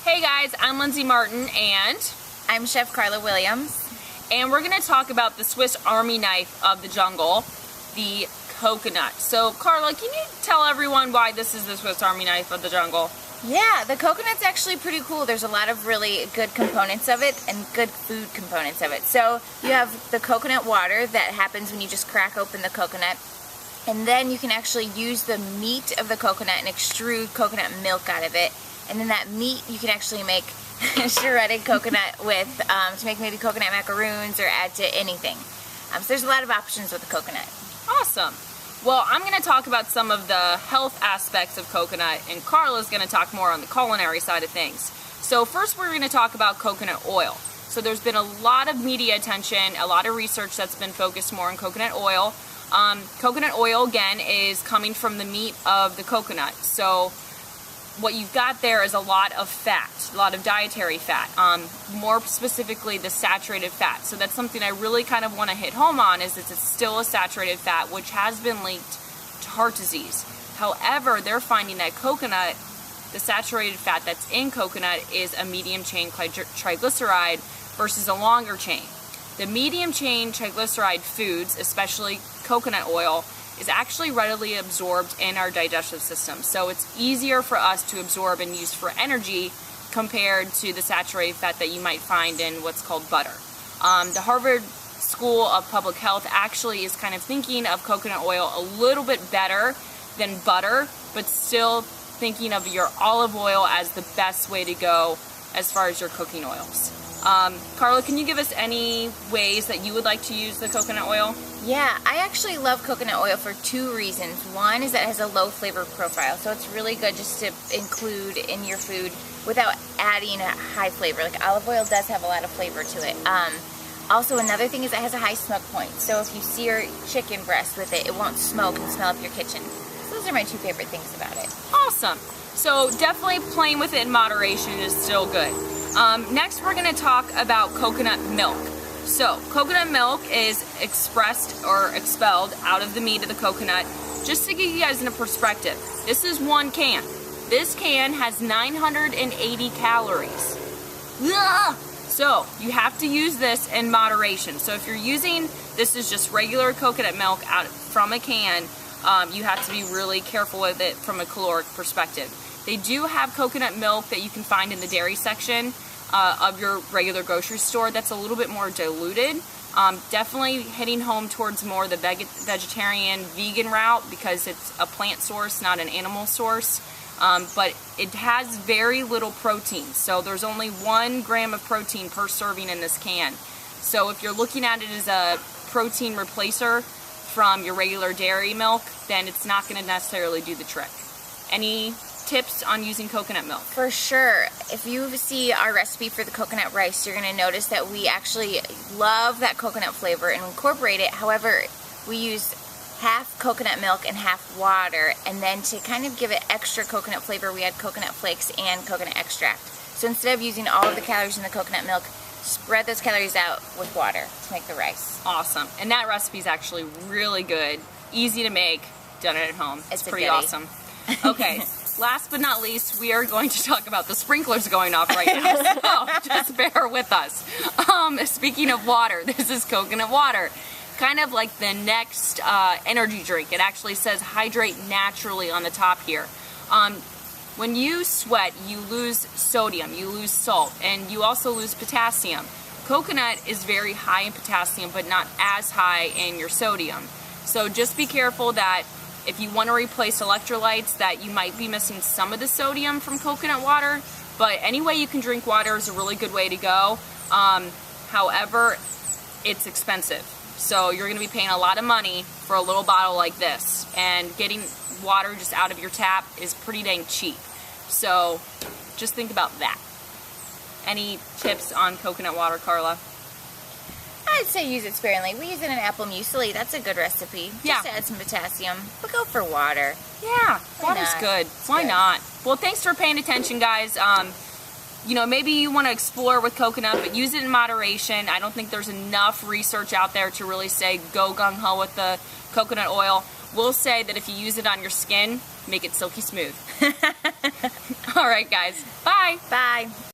Hey guys, I'm Lindsay Martin and I'm Chef Karla Williams. And we're going to talk about the Swiss Army knife of the jungle, the coconut. So Karla, can you tell everyone why this is the Swiss Army knife of the jungle? Yeah, the coconut's actually pretty cool. There's a lot of really good components of it and good food components of it. So you have the coconut water that happens when you just crack open the coconut. And then you can actually use the meat of the coconut and extrude coconut milk out of it. And then that meat you can actually make shredded coconut with to make maybe coconut macaroons or add to anything. So there's a lot of options with the coconut. Awesome. Well, I'm going to talk about some of the health aspects of coconut, and Karla's going to talk more on the culinary side of things. So first we're going to talk about coconut oil. So there's been a lot of media attention, a lot of research that's been focused more on coconut oil. Coconut oil, again, is coming from the meat of the coconut. So what you've got there is a lot of fat, a lot of dietary fat, more specifically the saturated fat. So that's something I really kind of want to hit home on, is it's still a saturated fat, which has been linked to heart disease. However, they're finding that coconut, the saturated fat that's in coconut, is a medium chain triglyceride versus a longer chain. The medium chain triglyceride foods, especially coconut oil, is actually readily absorbed in our digestive system. So it's easier for us to absorb and use for energy compared to the saturated fat that you might find in what's called butter. The Harvard School of Public Health actually is kind of thinking of coconut oil a little bit better than butter, but still thinking of your olive oil as the best way to go as far as your cooking oils. Karla, can you give us any ways that you would like to use the coconut oil? Yeah, I actually love coconut oil for two reasons. One is that it has a low flavor profile, so it's really good just to include in your food without adding a high flavor. Like olive oil does have a lot of flavor to it. Also, another thing is it has a high smoke point, so if you sear chicken breast with it, it won't smoke and smell up your kitchen. So those are my two favorite things about it. Awesome. So definitely playing with it in moderation is still good. Next, we're going to talk about coconut milk. So, coconut milk is expressed or expelled out of the meat of the coconut. Just to give you guys in a perspective, this is one can. This can has 980 calories. Ugh! So, you have to use this in moderation. So, if you're using, this is just regular coconut milk out from a can, you have to be really careful with it from a caloric perspective. They do have coconut milk that you can find in the dairy section of your regular grocery store that's a little bit more diluted. Definitely hitting home towards more the vegetarian, vegan route because it's a plant source, not an animal source. But it has very little protein. So there's only 1 gram of protein per serving in this can. So if you're looking at it as a protein replacer from your regular dairy milk, then it's not going to necessarily do the trick. Any tips on using coconut milk? For sure. If you see our recipe for the coconut rice, you're going to notice that we actually love that coconut flavor and incorporate it. However, we use half coconut milk and half water, and then to kind of give it extra coconut flavor, we add coconut flakes and coconut extract. So instead of using all of the calories in the coconut milk, spread those calories out with water to make the rice. Awesome. And that recipe is actually really good, easy to make, done it at home. It's pretty awesome. Okay. Last but not least, we are going to talk about the sprinklers going off right now, so just bear with us. Speaking of water, this is coconut water. Kind of like the next energy drink. It actually says hydrate naturally on the top here. When you sweat, you lose sodium, you lose salt, and you also lose potassium. Coconut is very high in potassium, but not as high in your sodium. So just be careful that if you want to replace electrolytes, that you might be missing some of the sodium from coconut water, but any way you can drink water is a really good way to go. However, it's expensive. So you're going to be paying a lot of money for a little bottle like this, and getting water just out of your tap is pretty dang cheap. So just think about that. Any tips on coconut water, Karla? I'd say use it sparingly. We use it in apple muesli. That's a good recipe. Just to add some potassium. But go for water. Yeah, water's good. Why not? Well, thanks for paying attention, guys. You know, maybe you want to explore with coconut, but use it in moderation. I don't think there's enough research out there to really say go gung-ho with the coconut oil. We'll say that if you use it on your skin, make it silky smooth. All right, guys. Bye. Bye.